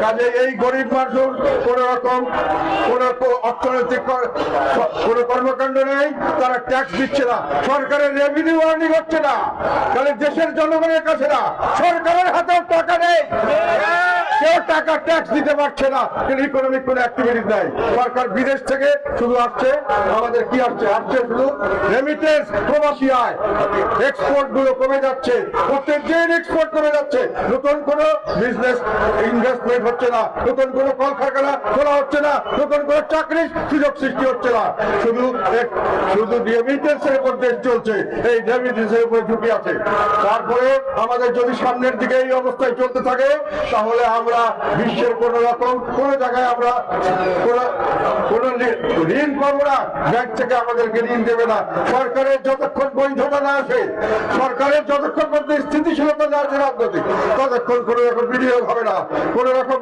কাজে এই গরিব মানুষ কোন রকম কোন অর্থনৈতিক কোন কর্মকাণ্ড নেই, তারা ট্যাক্স দিচ্ছে না, সরকারের রেভিনিউ আর্নিং হচ্ছে না, তাহলে দেশের জনগণের কাছে না, সরকারের হাতেও টাকা নেই, কেউ টাকা ট্যাক্স দিতে পারছে না, কিন্তু ইকোনমিক কোন অ্যাক্টিভিটি নাই। সরকার বিদেশ থেকে শুধু আসছে, আমাদের কি আসছে শুধু রেমিটেন্স, প্রবাসী আয়, এক্সপোর্ট গুলো কমে যাচ্ছে, প্রত্যেক দিন এক্সপোর্ট কমে যাচ্ছে, নতুন কোন বিজনেস ইনভেস্টমেন্ট হচ্ছে না, নতুন কোন কলকারখানা খোলা হচ্ছে না, নতুন কোন চাকরির সুযোগ সৃষ্টি হচ্ছে না, শুধু রেমিটেন্সের উপর দেশ চলছে, এই রেমিটেন্সের উপরে ঝুঁকি আছে। তারপরে আমাদের যদি সামনের দিকে এই অবস্থায় চলতে থাকে, তাহলে আমরা বিশ্বের কোন রকম কোন জায়গায় আমরা কোন ঋণ পাবো না, ব্যাংক থেকে আমাদেরকে ঋণ দেবে না, সরকারের যতক্ষণ বৈধতা না আসে, সরকারের যতক্ষণ মধ্যে স্থিতিশীলতা না আসে রাজনৈতিক, ততক্ষণ কোন রকম বিনিয়োগ হবে না, কোন রকম